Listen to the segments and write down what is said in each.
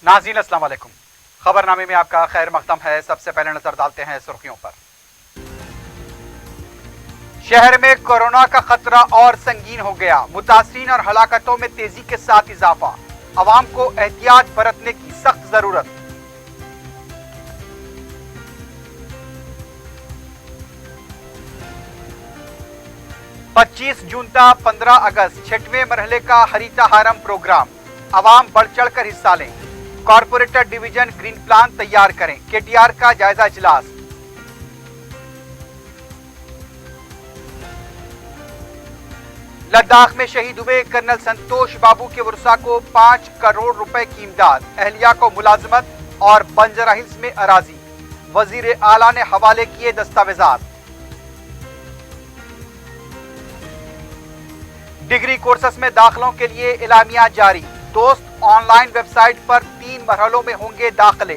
नाज़रीन अस्सलाम वालेकुम। खबरनामे में आपका खैर मकदम है। सबसे पहले नजर डालते हैं सुर्खियों पर। शहर में कोरोना का खतरा और संगीन हो गया। मुतासरीन और हलाकतों में तेजी के साथ इजाफा। अवाम को एहतियात बरतने की सख्त जरूरत। पच्चीस जून तक 15 अगस्त 6वें मरहले का हरिताहारम प्रोग्राम। अवाम बढ़ चढ़ कर हिस्सा लें। कॉरपोरेटर डिवीजन ग्रीन प्लान तैयार करें। केटीआर का जायजा इजलास। लद्दाख में शहीद हुए कर्नल संतोष बाबू के वर्सा को 5 करोड़ रुपए की इमदाद। अहलिया को मुलाजमत और बंजारा हिल्स में अराजी। वजीर आला ने हवाले किए दस्तावेजात। डिग्री कोर्सेस में दाखिलों के लिए इलामिया जारी। दोस्त ऑनलाइन वेबसाइट पर 3 मरहलों में होंगे दाखिले।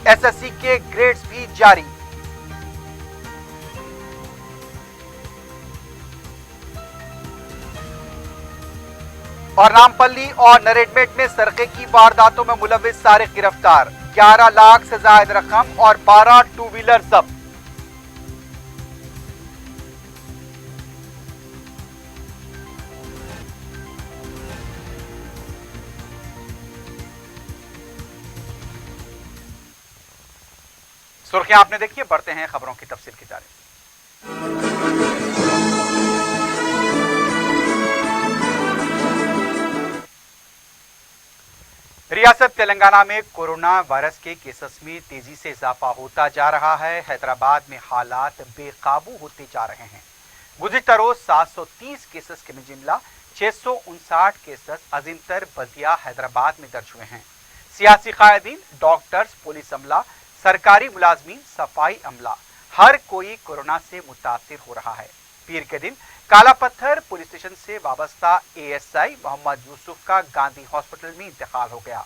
एसएससी के ग्रेड्स भी जारी। और नामपल्ली और नरेडमेट में सरके की वारदातों में मुलविस सारिक गिरफ्तार। 11 लाख से ज्यादा रकम और 12 टू व्हीलर जब्त। सुर्खियां आपने देखी है, बढ़ते हैं खबरों की तफसील की जानिब। रियासत तेलंगाना में कोरोना वायरस के केसेस में तेजी से इजाफा होता जा रहा है। हैदराबाद में हालात बेकाबू होते जा रहे हैं। गुज़िश्ता रोज 730 केसेस के में जुमला 659 केसेस अजीमतर बल्दिया हैदराबाद में दर्ज हुए हैं। सियासी कायदीन, डॉक्टर्स, पुलिस अमला, सरकारी मुलाजमीन, सफाई अमला, हर कोई कोरोना से मुतासिर हो रहा है। पीर के दिन काला पत्थर पुलिस स्टेशन से वाबस्ता एएसआई मोहम्मद यूसुफ का गांधी हॉस्पिटल में इंतकाल हो गया।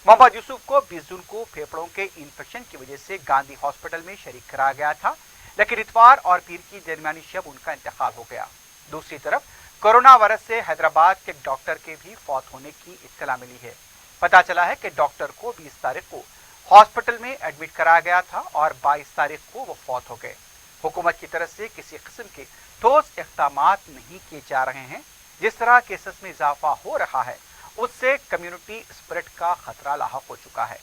मोहम्मद यूसुफ को 20 जून को फेफड़ों के इंफेक्शन की वजह से गांधी हॉस्पिटल में शरीक कराया गया था, लेकिन इतवार और पीर की दरमियानी शब उनका इंतकाल हो गया। दूसरी तरफ कोरोना वायरस से हैदराबाद के एक डॉक्टर के भी फौत होने की इत्तला मिली है। पता चला है कि डॉक्टर को 20 तारीख को हॉस्पिटल में एडमिट कराया गया था और 22 तारीख को वो फौत हो गए। हुकूमत की तरफ से किसी किस्म के ठोस इक़दामात नहीं किए जा रहे हैं। जिस तरह केसेस में इजाफा हो रहा है उससे कम्युनिटी स्प्रेड का खतरा लाहक हो चुका है।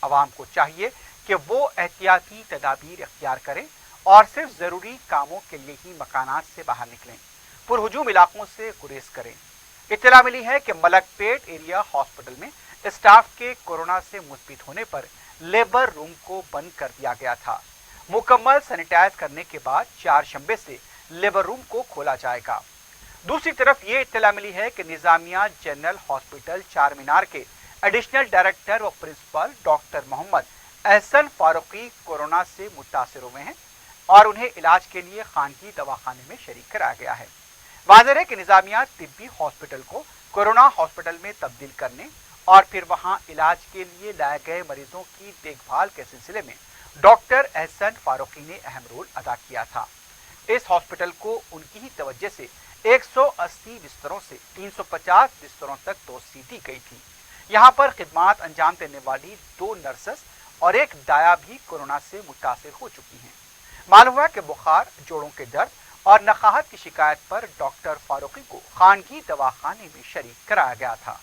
अवाम को चाहिए कि वो एहतियाती तदाबीर इख्तियार करें और सिर्फ जरूरी कामों के लिए ही मकानात से बाहर निकलें। पुरहुजूम इलाकों से गुरेज करें। इत्तला मिली है कि मलकपेट एरिया हॉस्पिटल में स्टाफ के कोरोना से मुस्बित होने पर लेबर रूम को बंद कर दिया गया था। मुकम्मल सैनिटाइज करने के बाद 4 शंबे से लेबर रूम को खोला जाएगा। दूसरी तरफ ये इत्तला मिली है कि निजामिया जनरल हॉस्पिटल चार मीनार के एडिशनल डायरेक्टर व principal doctor Mohammed Ehsan Farooqui corona से मुतासिर हुए हैं और उन्हें इलाज के लिए खानगी दवाखाने में शरीक कराया गया है। वाज़ेह है कि निजामिया तिब्बी हॉस्पिटल को कोरोना हॉस्पिटल में तब्दील करने और फिर वहां इलाज के लिए लाए गए मरीजों की देखभाल के सिलसिले में डॉक्टर एहसन फारूकी ने अहम रोल अदा किया था। इस हॉस्पिटल को उनकी ही तवज्जो से 180 बिस्तरों से 350 बिस्तरों तक तोसी दी गई थी। यहां पर खिदमात अंजाम देने वाली 2 नर्सेस और एक दाया भी कोरोना से मुतासिर हो चुकी हैं। मालूम हुआ कि बुखार, जोड़ों के दर्द और नकाहत की शिकायत पर डॉक्टर फारूकी को खानगी दवाखाने में शरीक कराया गया था।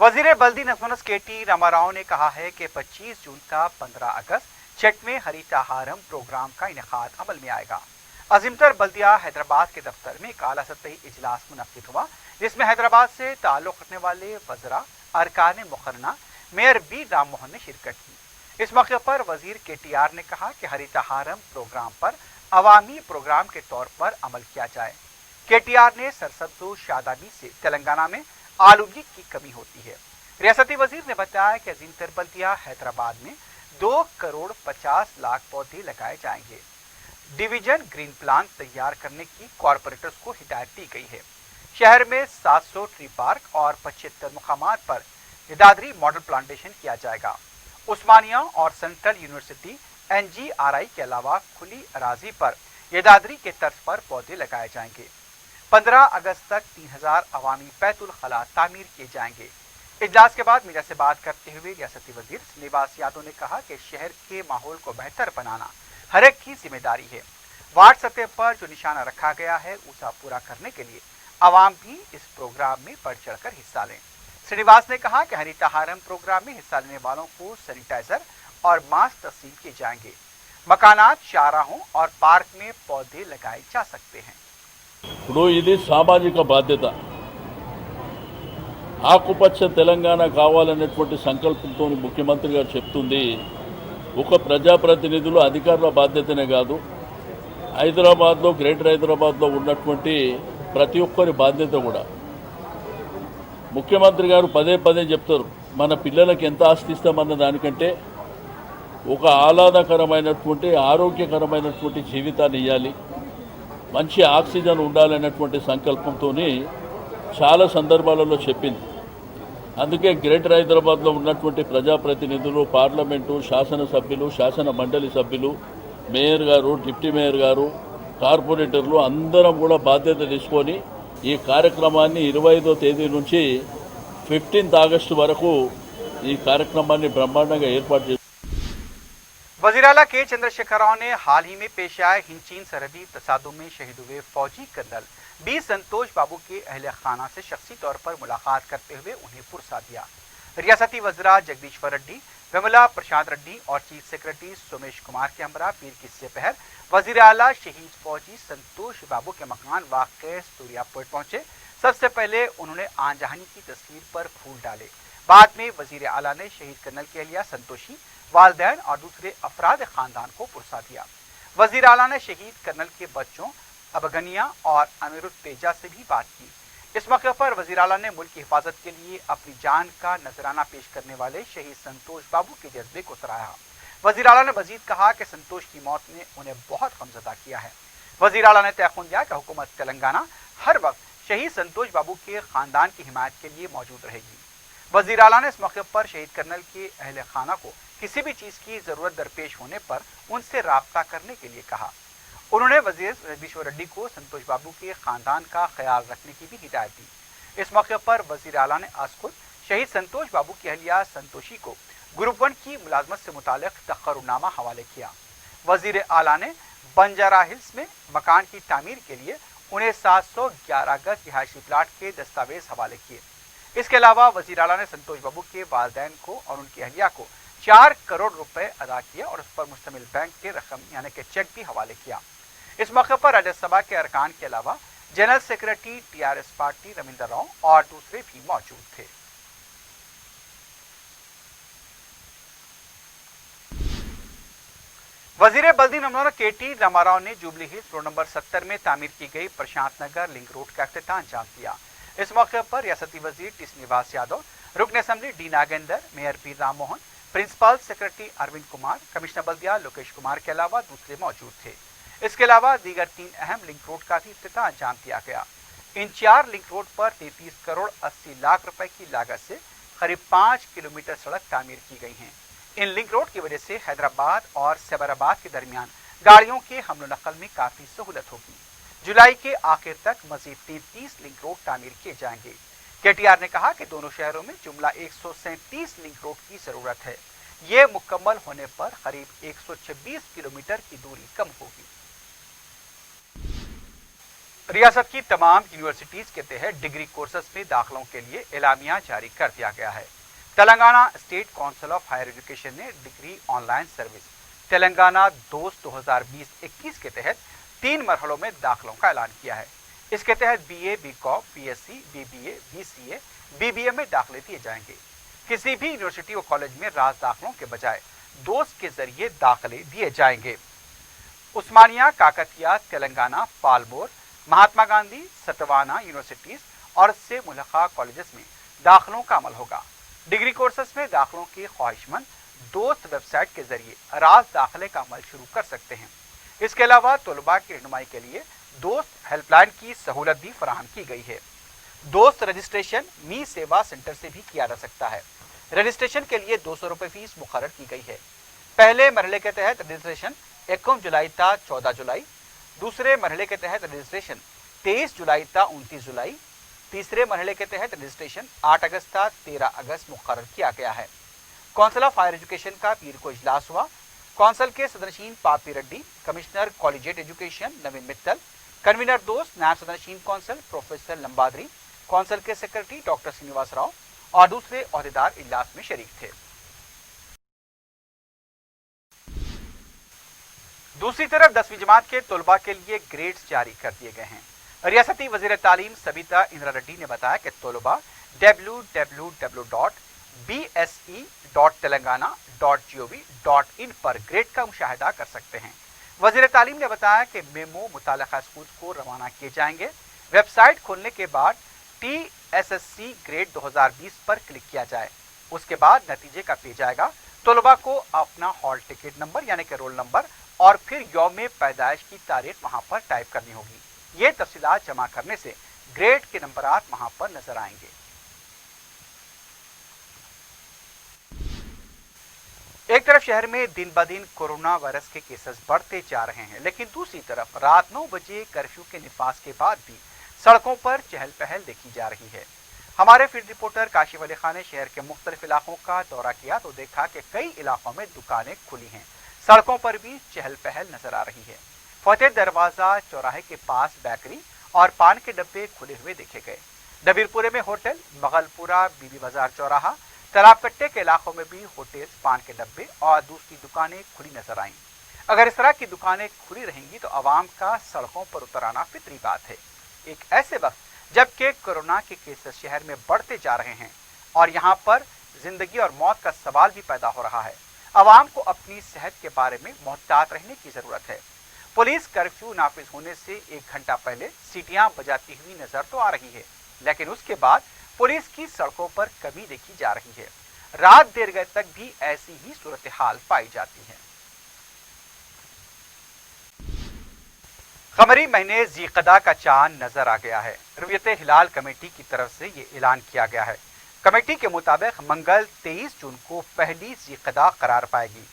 वजीर बल्दी नज़मुनस केटी रामाराव ने कहा है कि 25 जून का 15 अगस्त 6वें हरिताहारम प्रोग्राम का इनेकाद अमल में आएगा। अजीमतर बल्दिया हैदराबाद के दफ्तर में एक आला सतही इजलास मुनक्किद हुआ, जिसमें हैदराबाद से ताल्लुक रखने वाले वज़रा, अरकान मुकर्रना, मेयर बी राम मोहन ने शिरकत की। इस मौके पर वजीर केटीआर ने कहा कि हरिताहारम प्रोग्राम पर अवामी प्रोग्राम के तौर पर अमल किया जाए। केटीआर ने सरसब्ज़ शादाबी से तेलंगाना में आलूगी की कमी होती है। रियासती वजीर ने बताया कि अजीमतर बल्दिया हैदराबाद में 2 करोड़ 50 लाख पौधे लगाए जाएंगे। डिवीजन ग्रीन प्लान तैयार करने की कॉरपोरेटर्स को हिदायत दी गई है। शहर में 700 ट्री पार्क और 75 मुकामात पर यदादरी मॉडल प्लांटेशन किया जाएगा। उस्मानिया और सेंट्रल यूनिवर्सिटी एनजीआरआई के अलावा खुली अराजी पर यदादरी के तर्ज पर पौधे लगाए जाएंगे। 15 अगस्त तक 3000 अवामी बैतुल खला तामीर किए जाएंगे। इजलास के बाद मीडिया से बात करते हुए रियासती वजीर श्रीनिवास यादव ने कहा कि शहर के माहौल को बेहतर बनाना हर एक की जिम्मेदारी है। वार्ड सतह पर जो निशाना रखा गया है उसे पूरा करने के लिए आवाम भी इस प्रोग्राम में बढ़ चढ़कर हिस्सा लें। श्रीनिवास ने कहा कि हरितहारम प्रोग्राम में हिस्सा लेने वालों को सैनिटाइजर और मास्क तस्लीम किए जाएंगे। मकानात, शाहराहों और पार्क में पौधे लगाए जा सकते हैं। ఇప్పుడు ఇది సామాజిక బాధ్యత. ఆకుపచ్చ తెలంగాణ కావాలనేటువంటి సంకల్పంతో ముఖ్యమంత్రి గారు చెప్తుంది. ఒక ప్రజాప్రతినిధులు అధికారుల బాధ్యతనే కాదు, హైదరాబాద్లో గ్రేటర్ హైదరాబాద్లో ఉన్నటువంటి ప్రతి ఒక్కరి బాధ్యత కూడా. ముఖ్యమంత్రి గారు పదే పదే చెప్తారు, మన పిల్లలకి ఎంత ఆస్తి ఇస్తామన్న దానికంటే ఒక ఆహ్లాదకరమైనటువంటి ఆరోగ్యకరమైనటువంటి జీవితాన్ని ఇవ్వాలి, మంచి ఆక్సిజన్ ఉండాలనేటువంటి సంకల్పంతో చాలా సందర్భాలలో చెప్పింది. అందుకే గ్రేటర్ హైదరాబాద్లో ఉన్నటువంటి ప్రజాప్రతినిధులు, పార్లమెంటు, శాసనసభ్యులు, శాసన మండలి సభ్యులు, మేయర్ గారు, డిప్యూటీ మేయర్ గారు, కార్పొరేటర్లు అందరం కూడా బాధ్యత తీసుకొని ఈ కార్యక్రమాన్ని 25వ తేదీ నుంచి 15 ఆగస్టు వరకు ఈ కార్యక్రమాన్ని బ్రహ్మాండంగా ఏర్పాటు చేశారు. वजीर आला के चंद्रशेखर राव ने हाल ही में पेश आए हिंचीन सरहदी तसादुम में शहीद हुए फौजी कर्नल बी संतोष बाबू के अहल खाना से शख्सी तौर पर मुलाकात करते हुए उन्हें पुरसा दिया। रियासती वज़रा जगदीश्वर रेड्डी, विमला प्रशांत रेड्डी और चीफ सेक्रेटरी सोमेश कुमार के हमरा पीर की सेपहर वजीर आला शहीद फौजी संतोष बाबू के मकान वाक़ सूर्यापुर पहुंचे। सबसे पहले उन्होंने आनजहानी की तस्वीर पर फूल डाले। बाद में वजीर आला ने शहीद कर्नल के अहलिया संतोषी, वालदैन और दूसरे अफराद खानदान को पुरसा दिया। वजीर आला ने शहीद कर्नल के बच्चों अबगनिया और अमीरुत तेजा से भी बात की। इस मौके पर वजीर आला ने मुल्क की हिफाजत के लिए अपनी जान का नजराना पेश करने वाले शहीद संतोष बाबू के जज्बे को सराहा। वजीर आला ने मजीद कहा कि संतोष की मौत ने उन्हें बहुत गमज़दा किया है। वजीर आला ने तयक़ुन दिया कि हुकूमत तेलंगाना हर वक्त शहीद संतोष बाबू के खानदान की हिमायत के लिए मौजूद रहेगी। वजीर आला ने इस मौके पर शहीद कर्नल के अहल खाना को किसी भी चीज़ की ज़रूरत दरपेश होने पर उनसे राब्ता करने के लिए कहा। उन्होंने वजीर जगदीश्वर रेड्डी को संतोष बाबू के ख़ानदान का ख्याल रखने की भी हिदायत दी। इस मौके पर वजीर आला ने आज खुद शहीद संतोष बाबू की अहलिया संतोषी को ग्रुप 1 की मुलाजमत से मुतालिक तक़र्रुरनामा हवाले किया। वजीर आला ने बंजारा हिल्स में मकान की तामीर के लिए उन्हें 711 गज रिहायशी प्लाट के दस्तावेज हवाले किए। इसके अलावा वजीर आला ने संतोष बाबू के वालदैन को और उनकी अहलिया को 4 करोड़ रुपए अदा किए और उस पर मुश्तमिल बैंक के रकम यानी कि चेक भी हवाले किया। इस मौके पर राज्यसभा के अरकान के अलावा general secretary TRS party Ravinder Rao और दूसरे भी मौजूद थे। वजीर बल्दी नमूना केटी रामाराव ने जुबली हिल्स रोड नंबर 70 में तामीर की गई प्रशांत नगर लिंक रोड का इफ्तिताह अंजाम दिया। इस मौके पर रियासती वजीर टी श्रीनिवास यादव, रुकन assembly D Nagendra, mayor P Ram Mohan, principal secretary Arvind Kumar, commissioner बल्दिया लोकेश कुमार के अलावा दूसरे मौजूद थे। इसके अलावा दीगर 3 अहम लिंक रोड का भी इफ्तिताह अंजाम दिया गया। इन 4 लिंक रोड पर 33 करोड़ 80 लाख रुपए की लागत से करीब 5 किलोमीटर सड़क तामीर की गई हैं। इन लिंक रोड की वजह से हैदराबाद और सैबराबाद के दरमियान गाड़ियों के हमलो नकल में काफी सहूलत होगी। जुलाई के आखिर तक मजीद 33 लिंक रोड तामीर किए जाएंगे। केटीआर ने कहा कि दोनों शहरों में जुमला 137 लिंक रोड की जरूरत है। ये मुकम्मल होने पर करीब 126 किलोमीटर की दूरी कम होगी। रियासत की तमाम यूनिवर्सिटीज के तहत डिग्री कोर्सेज में दाखिलों के लिए एलामिया जारी कर दिया गया है। Telangana state council of higher education ने degree online service Telangana DOST 2020-21 के तहत 3 मरहलों में दाखिलों का ऐलान किया है। इसके तहत BA, BCom, BSc, BBA, BCA, BBA में दाखिले दिए जाएंगे। किसी भी यूनिवर्सिटी और कॉलेज में राज दाखिलों के बजाय दोस्त के जरिए दाखिले दिए जाएंगे। उस्मानिया, काकतिया, तेलंगाना, पालमोर, महात्मा गांधी, सतवाना यूनिवर्सिटीज और इससे मुल्हका कॉलेजेस में दाखिलों का अमल होगा। डिग्री कोर्सेज में दाखिलों के ख्वाहिशमंद दोस्त वेबसाइट के जरिए राज दाखिले का अमल शुरू कर सकते हैं। इसके अलावा तलबा की रहनुमाई के लिए दोस्त हेल्पलाइन की सहूलत भी फराहम की गई है। दोस्त रजिस्ट्रेशन मी सेवा सेंटर से भी किया जा सकता है। रजिस्ट्रेशन के लिए 200 रुपये फीस मुकर्रर की गई है। पहले मरहले के तहत रजिस्ट्रेशन 1 जुलाई था 14 जुलाई, दूसरे मरहले के तहत रजिस्ट्रेशन 23 जुलाई था 29 जुलाई। तीसरे मरहले के तहत रजिस्ट्रेशन 8 अगस्त था 13 अगस्त मुकर्रर किया गया है। कौंसिल ऑफ हायर एजुकेशन का पीर को इजलास हुआ। कौंसिल के सदरशीन पापी रेड्डी, कमिश्नर कॉलेजिएट एजुकेशन नवीन मित्तल, कन्वीनर दोस्त, नायब सदरशीन कौंसिल प्रोफेसर लंबादरी, कौंसिल के सेक्रेटरी डॉक्टर श्रीनिवास राव और दूसरे ओहदेदार इजलास में शरीक थे। दूसरी तरफ 10वीं जमात के तलबा के लिए ग्रेड्स जारी कर दिए गए हैं। रियासती वजीर तालीम सबिता इंदिरा रेड्डी ने बताया कि तलबा www.bse.telangana.gov.in पर ग्रेड का मुशाहिदा कर सकते हैं। वजीर तालीम ने बताया कि मेमो मुताल्लिका स्कूल को रवाना किए जाएंगे। वेबसाइट खोलने के बाद TSSC ग्रेड 2020 पर क्लिक किया जाए, उसके बाद नतीजे का पेज आएगा। तलबा को अपना हॉल टिकट नंबर यानी कि रोल नंबर और फिर यौम पैदाइश की तारीख वहां पर टाइप करनी होगी। ये तफसीलात जमा करने से ग्रेड के नंबरात वहां पर नजर आएंगे। एक तरफ शहर में दिन ब दिन कोरोना वायरस के केसेस बढ़ते जा रहे हैं, लेकिन दूसरी तरफ रात 9 बजे कर्फ्यू के निफाज के बाद भी सड़कों पर चहल पहल देखी जा रही है। हमारे फील्ड रिपोर्टर काशिफ अली खान ने शहर के मुख्तलिफ इलाकों का दौरा किया तो देखा कि कई इलाकों में दुकानें खुली हैं, सड़कों पर भी चहल पहल नजर आ रही है। फतेह दरवाजा चौराहे के पास बेकरी और पान के डब्बे खुले हुए देखे गए। डबीरपुरे में होटल, मगलपुरा, बीबी बाजार चौराहा, तालाब कट्टे के इलाकों में भी होटल, पान के डब्बे और दूसरी दुकानें खुली नजर आईं। अगर इस तरह की दुकानें खुली रहेंगी तो आवाम का सड़कों पर उतर आना फितरी बात है। एक ऐसे वक्त जबकि कोरोना के केसेस शहर में बढ़ते जा रहे हैं और यहाँ पर जिंदगी और मौत का सवाल भी पैदा हो रहा है, आवाम को अपनी सेहत के बारे में मोहतात रहने की जरूरत है। पुलिस कर्फ्यू नाफिज होने से 1 घंटा पहले सीटियां बजाती हुई नजर तो आ रही है, लेकिन उसके बाद पुलिस की सड़कों पर कमी देखी जा रही है। रात देर गए तक भी ऐसी ही सूरत हाल पाई जाती है। कमरी महीने ज़ीक़दा का चांद नजर आ गया है। रुयत हिलाल कमेटी की तरफ से ये ऐलान किया गया है। कमेटी के मुताबिक मंगल 23 जून को पहली ज़ीक़दा करार पाएगी।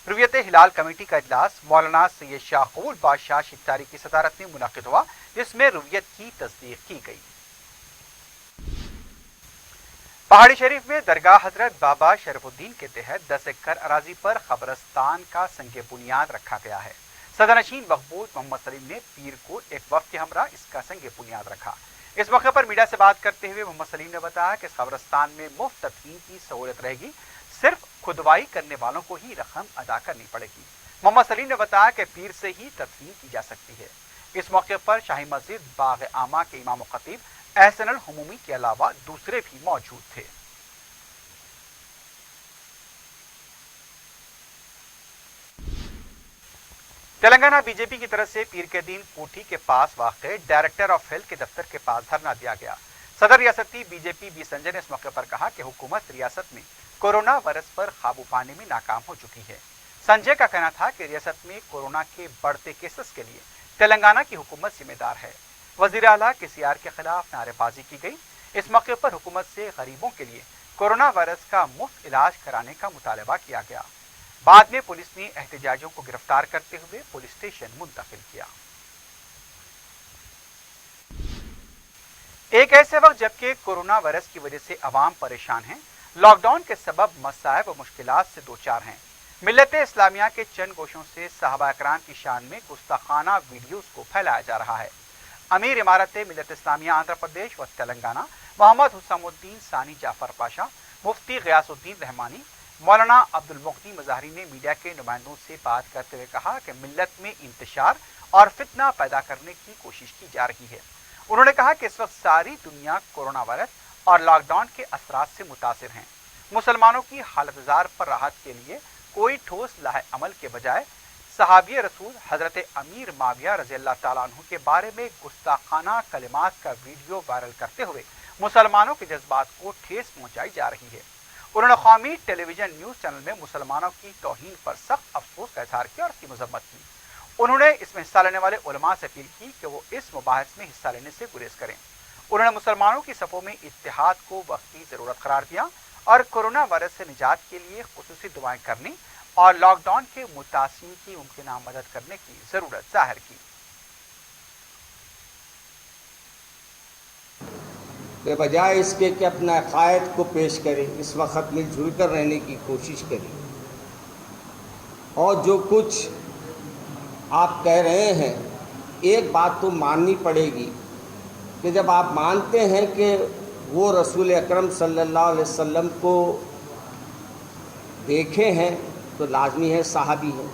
रुयत हिलाल कमेटी का इजलास मौलाना सैयद शाहकूल बादशाह शिफ्तारी की सदारत में मुनक़िद हुआ, जिसमें रुयत की तस्दीक की गई। पहाड़ी शरीफ में दरगाह हजरत बाबा शरफुद्दीन के तहत 10 एकड़ अराजी पर कब्रस्तान का संगे बुनियाद रखा गया है। सदरनशीन मकबूल मोहम्मद सलीम ने पीर को एक वक्त के हमरा इसका संगे बुनियाद रखा। इस मौके पर मीडिया से बात करते हुए मोहम्मद सलीम ने बताया कि कब्रस्तान में मुफ्त तदफीन की सहूलत रहेगी, सिर्फ खुदवाई करने वालों को ही रकम अदा करनी पड़ेगी। मोहम्मद सलीम ने बताया कि पीर से ही तदफीन की जा सकती है। इस मौके पर शाही मस्जिद बाग आमा के इमाम खतीब एहसन हुमूमी के अलावा दूसरे भी मौजूद थे। तेलंगाना बीजेपी की तरफ से पीर के दिन कोठी के पास वाक़े डायरेक्टर ऑफ हेल्थ के दफ्तर के पास धरना दिया गया। सदर रियासती बीजेपी बी संजय ने इस मौके पर कहा कि हुकूमत रियासत में कोरोना वायरस पर काबू पाने में नाकाम हो चुकी है। संजय का कहना था कि रियासत में कोरोना के बढ़ते केसेस के लिए तेलंगाना की हुकूमत जिम्मेदार है। वजीर आला केसीआर के खिलाफ नारेबाजी की गई। इस मौके पर हुकूमत से गरीबों के लिए कोरोना वायरस का मुफ्त इलाज कराने का मुतालबा किया गया। बाद में पुलिस ने एहतजाजियों को गिरफ्तार करते हुए पुलिस स्टेशन मुंतकिल किया। एक ऐसे वक्त जबकि कोरोना वायरस की वजह से आवाम परेशान हैं, लॉकडाउन के सबब मसाइब व मुश्किलात से दो चार हैं। मिल्लत इस्लामिया के चंद गोशों से सहाबा इकराम की शान में गुस्ताखाना वीडियोस को फैलाया जा रहा है। अमीर इमारत मिल्लत इस्लामिया आंध्र प्रदेश व तेलंगाना मोहम्मद हुसैनुद्दीन सानी जाफर पाशा, मुफ्ती गयासुद्दीन रहमानी, मौलाना अब्दुल मुक्ती मज़ाहरी ने मीडिया के नुमाइंदों से बात करते हुए कहा कि मिल्लत में इंतशार और फितना पैदा करने की कोशिश की जा रही है। उन्होंने कहा कि इस वक्त सारी दुनिया कोरोना वायरस और लॉकडाउन के असरात से मुतासिर हैं। मुसलमानों की हालत पर राहत के लिए कोई ठोस लाहे अमल के बजाय सहाबी रसूल हजरत अमीर माविया रज़ी अल्लाह ताला अन्हु के बारे में गुस्ताखाना कलिमात का वीडियो वायरल करते हुए मुसलमानों के जज्बात को ठेस पहुंचाई जा रही है। उन्होंने कौमी टेलीविजन न्यूज चैनल में मुसलमानों की तौहीन पर सख्त अफसोस का इजहार किया और उसकी मजम्मत की। उन्होंने इसमें हिस्सा लेने वाले उलमा से अपील की कि वो इस मुबाहिस में हिस्सा लेने से गुरेज करें। उन्होंने मुसलमानों की सफ़ों में इत्तेहाद को वक्ती ज़रूरत करार दिया और कोरोना वायरस से निजात के लिए खुसूसी दुआएं करने और लॉकडाउन के मुतासिरीन की मुमकिन मदद करने की ज़रूरत जाहिर की। بے بجائے اس کے کہ اپنا عقائد کو پیش کرے، اس وقت مل جل کر رہنے کی کوشش کرے. اور جو کچھ آپ کہہ رہے ہیں، ایک بات تو ماننی پڑے گی کہ جب آپ مانتے ہیں کہ وہ رسول اکرم صلی اللہ علیہ وسلم کو دیکھے ہیں تو لازمی ہے صحابی ہیں،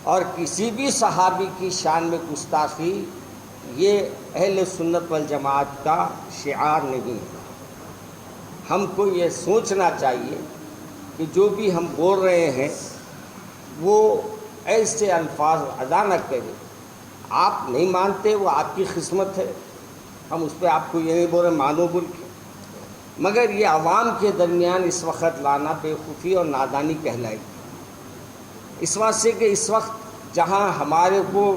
اور کسی بھی صحابی کی شان میں گستاخی یہ اہل سنت والجماعت کا شعار نہیں ہے. ہم کو یہ سوچنا چاہیے کہ جو بھی ہم بول رہے ہیں وہ ایسے الفاظ ادا نہ کریں. آپ نہیں مانتے وہ آپ کی قسمت ہے، ہم اس پہ آپ کو یہ نہیں بول رہے مانو بول کے، مگر یہ عوام کے درمیان اس وقت لانا بیوقوفی اور نادانی کہلائے گی. اس واسطے سے کہ اس وقت جہاں ہمارے کو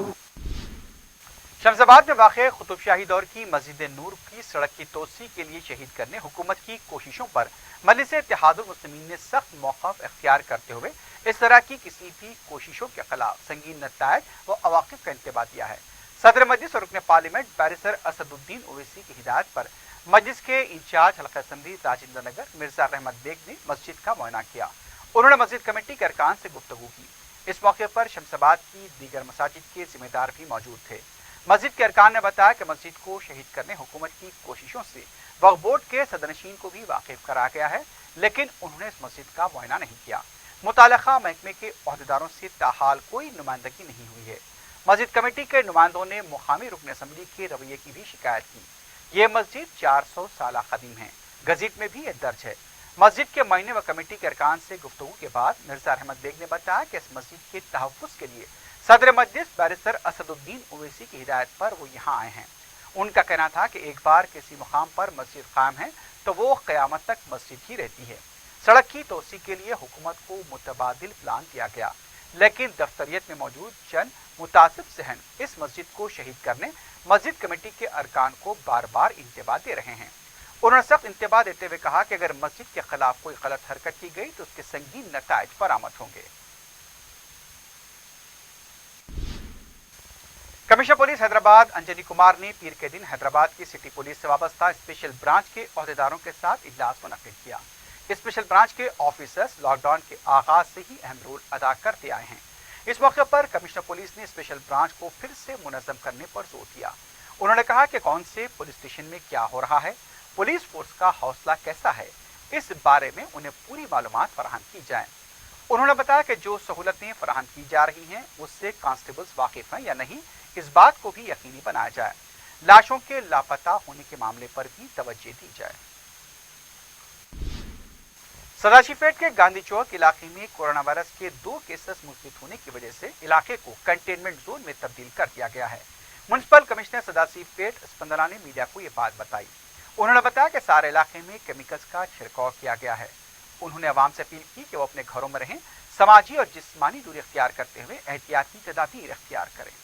شمس آباد میں واقع قطب شاہی دور کی مسجد نور کی سڑک کی توسیع کے لیے شہید کرنے حکومت کی کوششوں پر مجلس اتحاد المسلمین نے سخت موقف اختیار کرتے ہوئے اس طرح کی کسی بھی کوششوں کے خلاف سنگین نتائج و عواقب کا انتباہ دیا ہے. صدر مجلس اور رکن پارلیمنٹ بیرسٹر اسد الدین اویسی کی ہدایت پر مجلس کے انچارج حلقہ اسمبلی راجندر نگر مرزا رحمت بیگ نے مسجد کا معائنہ کیا. انہوں نے مسجد کمیٹی کے ارکان سے گفتگو کی. اس موقع پر شمس آباد کی دیگر مساجد کے ذمہ دار بھی موجود تھے. مسجد کے ارکان نے بتایا کہ مسجد کو شہید کرنے حکومت کی کوششوں سے وقف بورڈ کے صدرنشین کو بھی واقف کرا گیا ہے، لیکن انہوں نے اس مسجد کا معائنہ نہیں کیا. متعلقہ محکمے کے عہدیداروں سے تاحال کوئی نمائندگی نہیں ہوئی ہے. مسجد کمیٹی کے نمائندوں نے مقامی رکن اسمبلی کے رویے کی بھی شکایت کی. یہ مسجد 400 سالہ قدیم ہے، گزٹ میں بھی یہ درج ہے. مسجد کے معائنے و کمیٹی کے ارکان سے گفتگو کے بعد مرزا رحمت بیگ نے بتایا کہ اس مسجد کے تحفظ کے لیے صدر مجلس بیرسٹر اسد الدین اویسی کی ہدایت پر وہ یہاں آئے ہیں. ان کا کہنا تھا کہ ایک بار کسی مقام پر مسجد قائم ہے تو وہ قیامت تک مسجد ہی رہتی ہے. سڑک کی توسیع کے لیے حکومت کو متبادل پلان دیا گیا، لیکن دفتریت میں موجود چند متعصب ذہن اس مسجد کو شہید کرنے مسجد کمیٹی کے ارکان کو بار بار انتباہ دے رہے ہیں. انہوں نے سخت انتباہ دیتے ہوئے کہا کہ اگر مسجد کے خلاف کوئی غلط حرکت کی گئی تو اس کے سنگین نتائج برآمد ہوں گے. کمشنر پولیس حیدرآباد انجنی کمار نے پیر کے دن حیدرآباد کی سٹی پولیس سے وابستہ اسپیشل برانچ کے عہدیداروں کے ساتھ اجلاس منعقد کیا. اسپیشل برانچ کے آفیسرز لاک ڈاؤن کے آغاز سے ہی اہم رول ادا کرتے آئے ہیں. اس موقع پر کمشنر پولیس نے اسپیشل برانچ کو پھر سے منظم کرنے پر زور دیا. انہوں نے کہا کہ کون سے پولیس اسٹیشن میں کیا ہو رہا ہے، پولیس فورس کا حوصلہ کیسا ہے، اس بارے میں انہیں پوری معلومات فراہم کی جائیں. انہوں نے بتایا کہ جو سہولتیں فراہم کی جا رہی ہیں اس سے کانسٹیبلز واقف ہیں یا نہیں، اس بات کو بھی یقینی بنایا جائے. لاشوں کے لاپتہ ہونے کے معاملے پر بھی توجہ دی جائے. سداشیوپیٹ کے گاندھی چوک علاقے میں کورونا وائرس کے 2 کیسز مثبت ہونے کی وجہ سے علاقے کو کنٹینمنٹ زون میں تبدیل کر دیا گیا ہے. میونسپل کمشنر سداشیوپیٹ اسپندنا نے میڈیا کو یہ بات بتائی. انہوں نے بتایا کہ سارے علاقے میں کیمیکلز کا چھڑکاؤ کیا گیا ہے. انہوں نے عوام سے اپیل کی کہ وہ اپنے گھروں میں رہیں، سماجی اور جسمانی دوری اختیار کرتے ہوئے احتیاطی تدابیر اختیار کریں.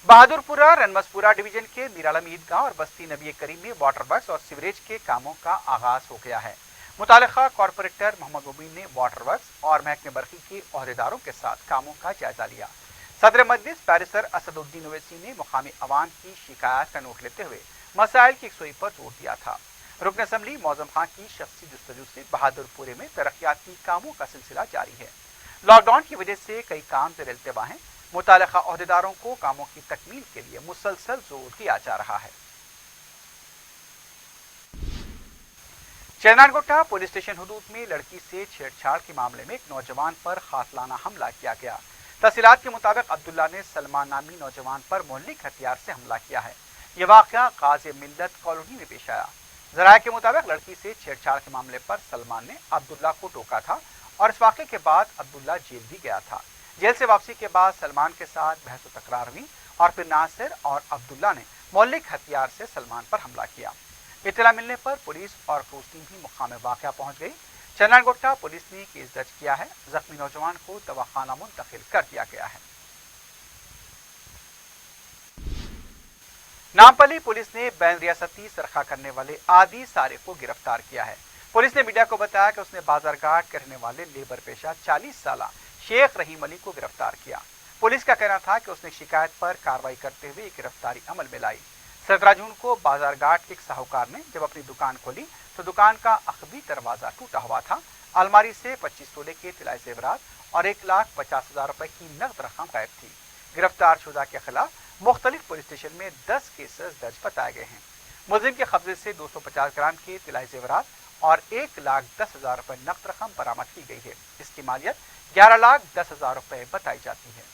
بہادر پورہ رنمس پورہ ڈویژن کے میرالم عیدگاہ اور بستی نبی کریم میں واٹر ورکس اور سیوریج کے کاموں کا آغاز ہو گیا ہے. متعلقہ کارپوریٹر محمد مبین نے واٹر ورکس اور محکمہ برقی کے عہدیداروں کے ساتھ کاموں کا جائزہ لیا. صدر مجلس بیرسٹر اسد الدین اویسی نے مقامی عوام کی شکایات کا نوٹ لیتے ہوئے مسائل کی یکسوئی پر زور دیا تھا. رکن اسمبلی معظم خان کی شخصی جستجو سے بہادر پورے میں ترقیاتی کاموں کا سلسلہ جاری ہے. لاک ڈاؤن کی وجہ سے کئی کام زیر التوا ہیں. متعلقہ عہدیداروں کو کاموں کی تکمیل کے لیے مسلسل زور دیا جا رہا ہے. چنان گٹھا پولیس اسٹیشن حدود میں لڑکی سے چھیڑ چھاڑ کے معاملے میں ایک نوجوان پر قاتلانہ حملہ کیا گیا. تفصیلات کے مطابق عبداللہ نے سلمان نامی نوجوان پر مہلک ہتھیار سے حملہ کیا ہے. یہ واقعہ غازی ملت کالونی میں پیش آیا. ذرائع کے مطابق لڑکی سے چھیڑ چھاڑ کے معاملے پر سلمان نے عبداللہ کو ٹوکا تھا اور اس واقعے کے بعد عبداللہ جیل بھی گیا تھا. جیل سے واپسی کے بعد سلمان کے ساتھ بحث و تکرار ہوئی اور پھر ناصر اور عبداللہ نے مہلک ہتھیار سے سلمان پر حملہ کیا. اطلاع ملنے پر پولیس اور کروز ٹیم بھی مقام واقعہ پہنچ گئی. چنان گٹھا پولیس نے کیس درج کیا ہے. زخمی نوجوان کو دواخانہ منتقل کر دیا گیا ہے. نامپلی پولیس نے بین ریاستی سرقہ کرنے والے عادی سارق کو گرفتار کیا ہے. پولیس نے میڈیا کو بتایا کہ اس نے بازار گھاٹ کے رہنے والے لیبر پیشہ 40 سالہ شیخ رحیم علی کو گرفتار کیا. پولیس کا کہنا تھا کہ اس نے شکایت پر کارروائی کرتے ہوئے گرفتاری عمل میں لائی. 17 जून को बाजारघाट के एक साहूकार ने जब अपनी दुकान खोली तो दुकान का अखबी दरवाजा टूटा हुआ था। अलमारी से 25 तोले के तिलाई जेवरात और 1,50,000 रुपए की नकद रकम गायब थी। गिरफ्तार शुदा के खिलाफ मुख्तलिफ पुलिस स्टेशन में 10 केसेस दर्ज बताए गए हैं। मुलजिम के कब्जे से 250 ग्राम के तिलाई जेवरात और 1,10,000 रुपए नकद रकम बरामद की गई है। इसकी मालियत 11,10,000 रुपए बताई जाती है।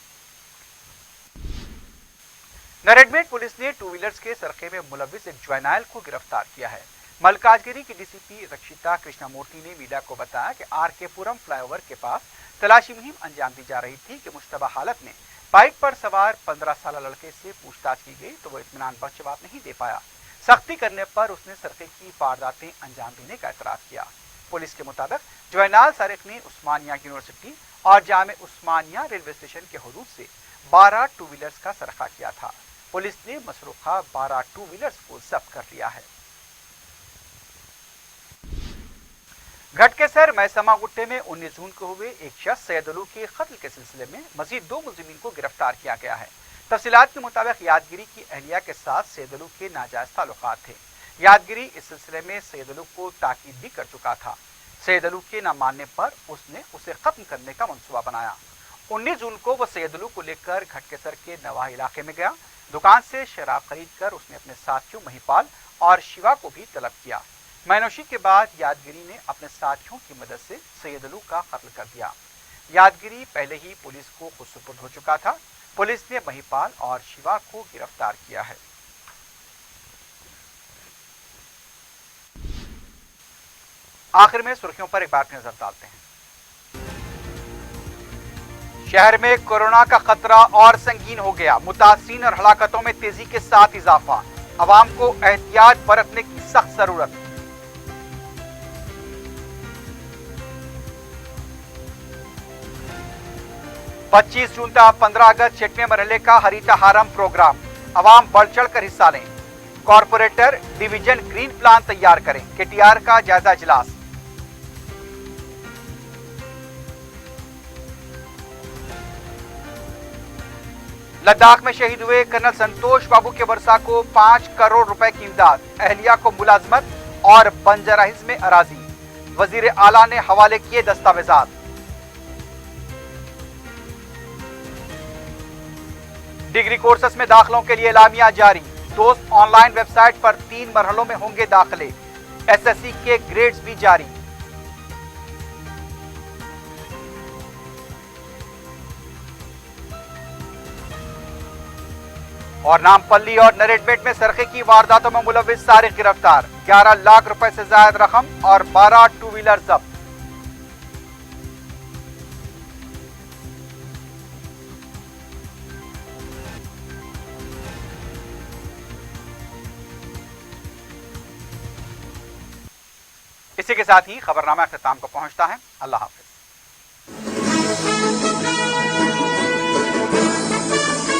नरेडमेट पुलिस ने 2 व्हीलर्स के सरखे में मुलविस एक जुवेनाइल को गिरफ्तार किया है। मलकाजगिरी की डीसीपी रक्षिता कृष्णामूर्ति ने मीडिया को बताया कि आरकेपुरम फ्लाईओवर के पास तलाशी मुहिम अंजाम दी जा रही थी कि मुश्तबा हालत में बाइक पर सवार 15 साल लड़के से पूछताछ की गई तो वो इत्मीनान बख्श जवाब नहीं दे पाया। सख्ती करने पर उसने सरखे की वारदातें अंजाम देने का एतराफ़ किया। पुलिस के मुताबिक जुवेनाइल सारिक ने उस्मानिया यूनिवर्सिटी और जामे उस्मानिया रेलवे स्टेशन के हुदूद से 12 2 व्हीलर्स का सरखा किया था। पुलिस ने मसरूखा 12 2 व्हीलर्स को जब्त कर लिया है। घटकेसर मैसमा गुट्टे में 19 जून को हुए एक शख्स सैयदलू के कत्ल के सिलसिले में मजीद 2 मुलजिमीन को गिरफ्तार किया गया है। तफसीलात के मुताबिक यादगिरी की अहलिया के साथ सैयदलू के नाजायज ताल्लुकात थे। यादगिरी इस सिलसिले में सैयदलू को ताकीद भी कर चुका था। सैयदलू के न मानने पर उसने उसे खत्म करने का मंसूबा बनाया। 19 जून को वह सैयदलू को लेकर घटकेसर के नवाह इलाके में गया। दुकान से शराब खरीद कर उसने अपने साथियों महिपाल और शिवा को भी तलब किया। मैनोशी के बाद यादगिरी ने अपने साथियों की मदद से सैयदलू का कत्ल कर दिया। यादगिरी पहले ही पुलिस को खुद सुपुर्द हो चुका था। पुलिस ने महिपाल और शिवा को गिरफ्तार किया है। आखिर में सुर्खियों पर एक बार नजर डालते हैं। शहर में कोरोना का खतरा और संगीन हो गया। मुतासिरीन और हलाकतों में तेजी के साथ इजाफा। अवाम को एहतियात बरतने की सख्त जरूरत। पच्चीस जून तक 15 अगस्त 6वें मरहले का हरिताहारम प्रोग्राम। अवाम बढ़ चढ़ कर हिस्सा लें। कॉरपोरेटर डिवीजन ग्रीन प्लान तैयार करें। केटीआर का जायजा इजलास। लद्दाख में शहीद हुए कर्नल संतोष बाबू के वर्षा को 5 करोड़ रुपए की इमदाद। अहलिया को मुलाजमत और बंजराहिज में अराजी। वजीर आला ने हवाले किए दस्तावेजात। डिग्री कोर्सेस में दाखिलों के लिए एलामिया जारी। दोस्त ऑनलाइन वेबसाइट पर 3 मरहलों में होंगे दाखिले। एसएससी के ग्रेड्स भी जारी। और नामपल्ली और नरेडमेट में सरखे की वारदातों में मुलविस सारिक गिरफ्तार। 11 लाख रुपए से ज्यादा रकम और 12 2 व्हीलर जब्त। इसी के साथ ही खबरनामा अख्ताम को पहुंचता है। अल्लाह हाफिज।